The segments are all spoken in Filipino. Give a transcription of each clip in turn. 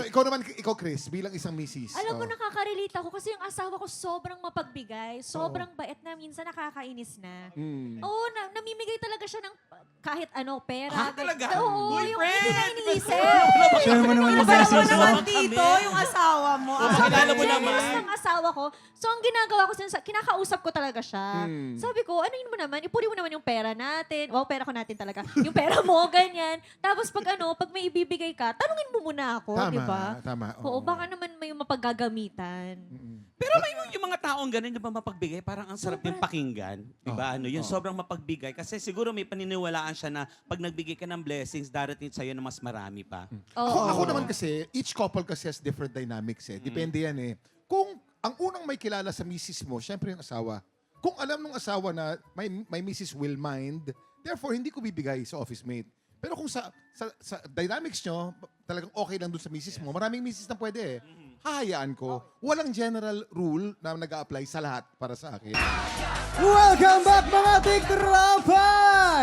ikaw naman, ikaw Chris, bilang isang misis. Alam mo, nakaka-relate ako kasi yung asawa ko sobrang mapagbigay, sobrang bait na minsan nakakainis na. Oo, namimigay talaga siya ng kahit ano, pera. Talaga? Oo, yung hindi na iniisip. Share mo naman yung Alam mo blessings mo. naman dito, yung asawa mo. Kilala mo Generous naman. ng asawa ko. So, ang ginagawa ko, kinakausap ko talaga siya. Sabi ko, ano yun mo naman, ipuri mo naman yung pera natin. Wow, pera ko natin talaga. Yung pera mo, ganyan. Tapos pag may ibibigay ka, tanungin mo muna ako, Tama, di ba? tama. Oo, baka naman may mapaggagamitan. Pero may yung mga taong ganun, di ba mapagbigay, parang ang sarap yung pakinggan. Di ba? Ano, yung sobrang mapagbigay. Kasi siguro may paniniwalaan siya na pag nagbigay ka ng blessings, darating sa'yo na mas marami pa. Ako naman kasi, each couple kasi has different dynamics eh. Depende yan eh. Kung ang unang may kilala sa misis mo, syempre yung asawa. Kung alam ng asawa na may misis will mind, therefore hindi ko bibigay sa office mate. Pero kung sa dynamics nyo, talagang okay lang dun sa misis mo, maraming misis na pwede eh. Hahayaan ko. Walang general rule na nag-a-apply sa lahat para sa akin. Welcome back mga tiktropa!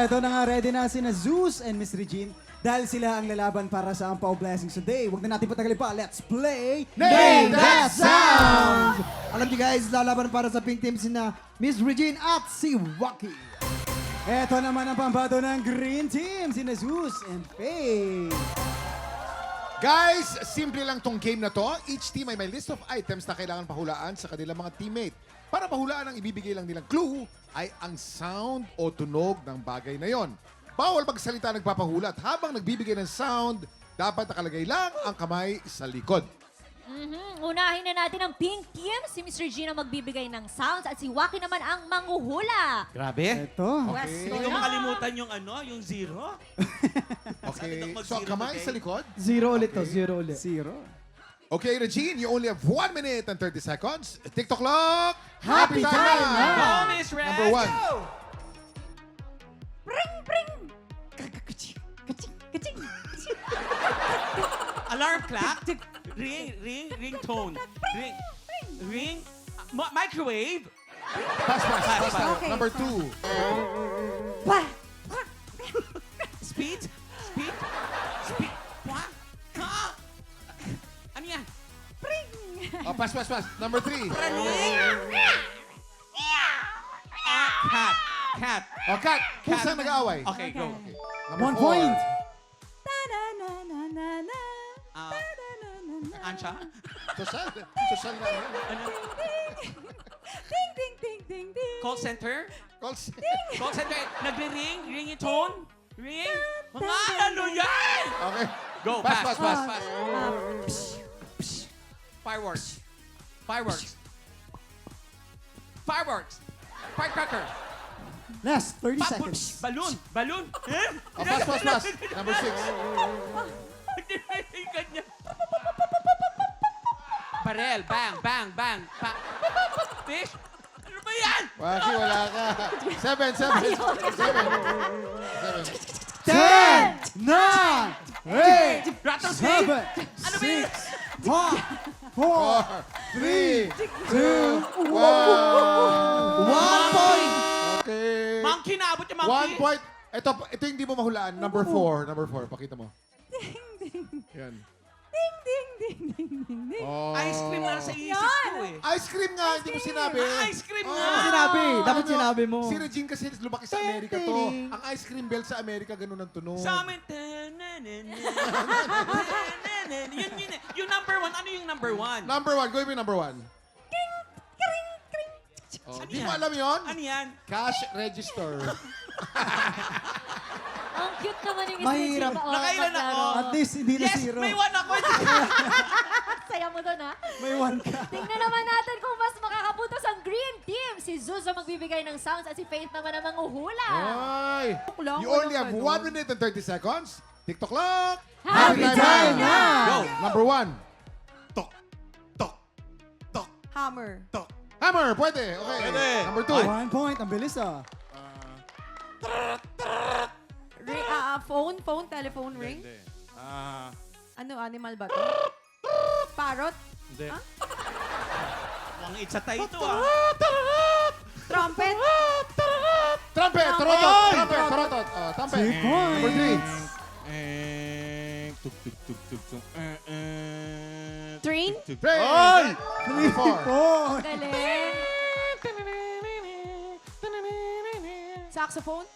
Ito na nga, ready na sina Zeus and Miss Regine dahil sila ang lalaban para sa Ampaw Blessings today. Huwag na natin patagalin pa. Let's play Name That Sound! Alam niyo guys, lalaban para sa pink team sina Miss Regine at si Waki. Ito naman ang pambato ng Green Team, sina Zeus and Faye. Guys, simple lang tong game na to. Each team ay may list of items na kailangan pahulaan sa kanilang mga teammate. Para pahulaan ang ibibigay lang nilang clue ay ang sound o tunog ng bagay na yon. Bawal magsalita nagpapahulat. Habang nagbibigay ng sound, dapat nakalagay lang ang kamay sa likod. Unahin na natin ang pink team. Si Mr. Gina magbibigay ng sounds at si Waki naman ang manghuhula. Grabe. Ito. Pwesto Hindi ko na. makalimutan yung yung zero. Okay, Sabi ng so ang kamay mag-zero sa likod. Zero ulit to, zero ulit. Zero. Okay, Regine, you only have 1 minute and 30 seconds. TikTok clock! Happy time na! Go, Miss Red! Number 1. Pring, pring. Kaching, kaching, kaching. Alarm clock. Ringtone. Ring. Microwave. Pass. Okay. Number 2. Wah. Speed. Wah. Ka. Ano yan? Oh, pass. Number 3. Cat. Oh, cut. Kung saan nag-aaway? Okay, go. Number 1 4. point. Ansha? Social na. Ding, ding, ding, ding, ding. Call center? Calls. Call center. Nagre-ring? Ringtone? Ring? Mga ano yan? Okay. Go, Pass. Fireworks. Firecracker. Last 30 seconds. Balloon. Oh, pass. Number 6. Ganyan. Barrel. Bang. Fish. Ano ba yan? Waki, wala ka. 7. 10, 9, 8, Rattlesnake. 7, Ano ba yan? 6, 5, 4, 3, 2, 1. 1 point! Okay. Monkey na. Abot yung monkey. 1 point. Ito yung hindi mo mahulaan. Number 4. Pakita mo. Yan. Ding, ding, ding, ding, ding, ding. Oh. Ice cream na sa isip ko eh. Ice cream nga, hindi mo sinabi. Ice cream Oh. nga. Sinabi, dapat sinabi mo. Si Regine kasi lumaki sa Amerika to. Ang ice cream bell sa Amerika, ganun ang tunog. Sa amin. Yung number 1. Ano yung number 1? Number 1, gawin mo yung number 1. Oh, di mo alam yon? Ano yan? Cash register. Ang cute naman yung Mahirap. Gina. Nakailan ako? At least hindi na Yes, zero. may 1 ako. Saya mo doon, ha? May 1 ka. Tingnan naman natin kung mas makakapuntos ang Green Team. Si Zeus ang magbibigay ng sounds at si Faith naman ang manghuhula. Ay! lang, You only walang have ano. 1 minute and 30 seconds. TikTok clock. Happy time na! Go. Number 1. Hammer. Hammer, pwede. Okay. Pwede. Number 2. 1 point. Ang bilis ah. Phone, telephone ring. Ano, animal ba to? Parrot? Hindi. Ang itsatay ito ah. Trumpet? Trumpet. Trumpet. Three Number 3. points. Train? Ay! 3, 4. Galing. Saxophone?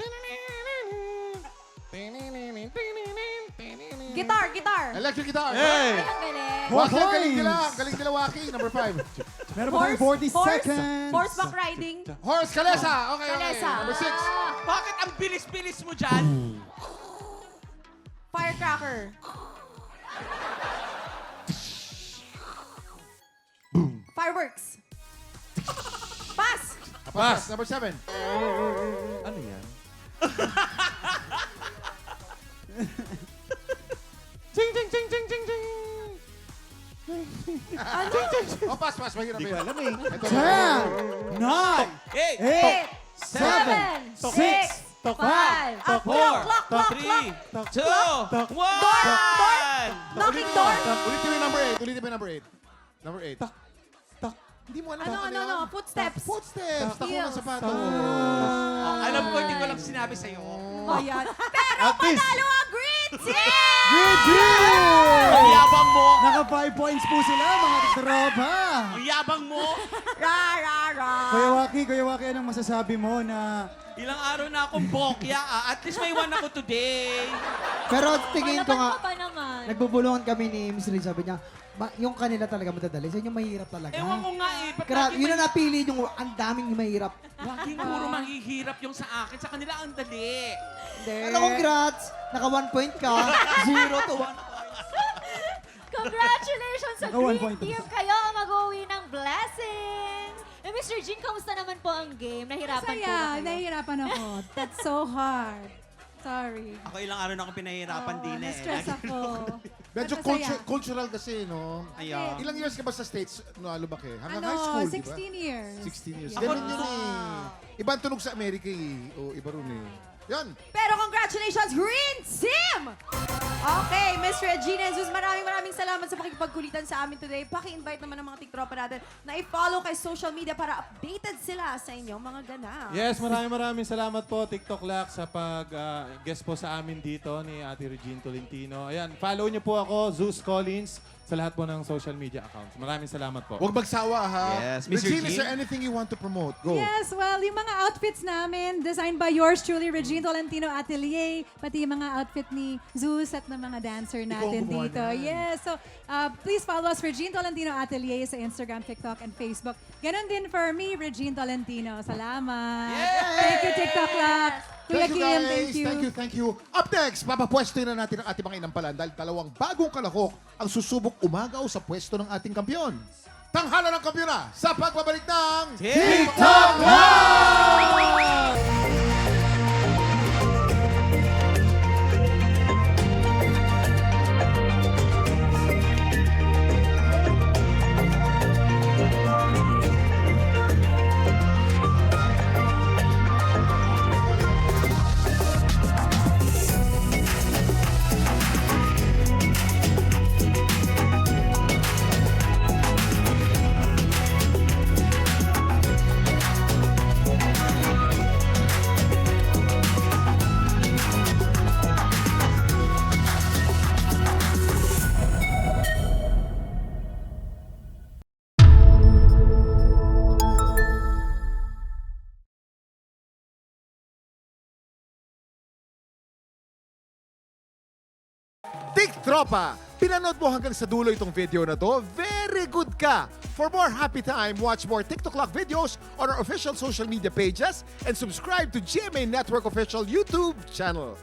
Guitar. Electric guitar. Ay, ang galing. Waki, Points. galing nila, Waki. Number 5. Meron pa tayong 40 seconds. Horseback riding. Horse, Kalesa. Okay. Kalesa. Number 6. Bakit ang bilis-bilis mo dyan? Firecracker. Fireworks. Pass. Pass. Number 7. Ano yan? Oh, pass. Mahirap Hindi ko yun. alam eh. Ito. 10, 9, Hey! 8, 7, 6, 5, Clock. 3, 2, 1! Knocking door. Ulitin mo yung number 8. Number 8. Hindi mo alam Ano? yun. Footsteps. Footsteps. Tako ng Heels. sapatos. Alam ko, hindi ko lang sinabi sa'yo. Ayan. Pero At least, panalo ang green team! Green team! Ang yabang mo! Naka 5 points po sila, mga tropa. Ang yabang mo! Ra. Kuya Waki, anong masasabi mo na Ilang araw na akong bokya. At least may one ako today. Pero tingin ko Palaban nga, ka pa naman. nagbubulungan kami ni Miss Lee, sabi niya, yung kanila talaga madadali, sa inyo mahirap talaga. Ewan ko nga eh. Ba't Kaya lagi yun may- ang napili yung ang daming mahirap. Laging puro mahihirap yung sa akin. Sa kanila ang dali. Pero congrats, naka 1 point ka, 0 to 1. Congratulations sa Naka 1 Green point. Team! Kayo ang mag-uwi ng blessings! Eh, Mr. Jean, kamusta naman po ang game? Nahirapan po ba Masaya, kayo? nahihirapan ako. That's so hard. Sorry. Ako ilang araw na akong pinahihirapan din eh. Na-stress ako. Medyo But masaya. cultural kasi, no? Ayaw. Ilang years ka ba sa States? No, lumaki? Hanggang Ano, high school, di ba? 16 years. 16 years. Ako- Ganun yun eh. Ibang tunog sa Amerika eh. O, iba rin eh. Yan. Pero congratulations, Green Team! Okay, Miss Regina Jesus, maraming salamat sa pakikipagkulitan sa amin today. Paki-invite naman ng mga tiktropa natin na i-follow kay social media para updated sila sa inyong mga ganap. yes, maraming salamat po TikTok Lack sa pag-guest po sa amin dito ni Ate Regine Tolentino. Ayan, follow niyo po ako, Zeus Collins, sa lahat po ng social media accounts. Maraming salamat po. Huwag magsawa, ha? Yes, Miss Regine, is Regine? there anything you want to promote? Go. Yes, well, yung mga outfits namin, designed by yours truly, Regine Tolentino Atelier, pati yung mga outfit ni Zeus at ng mga dancer natin gumawa dito. niyan. Yes, so please follow us, Regine Tolentino Atelier sa Instagram, TikTok, and Facebook. Ganon din for me, Regine Tolentino. Salamat. Thank you, TikTok Lab. Kuya Thank you, Kim, guys. Thank you. Up next, papapwestoy na natin ang ating mga inampalan dahil dalawang bagong kalahok ang susubok umagaw sa pwesto ng ating kampyon. Tanghala ng kampyon na sa pagbabalik ng TikTok Tiktropa! Pinanood mo hanggang sa dulo itong video na to? Very good ka! For more happy time, watch more TikTok Lock videos on our official social media pages and subscribe to GMA Network official YouTube channel.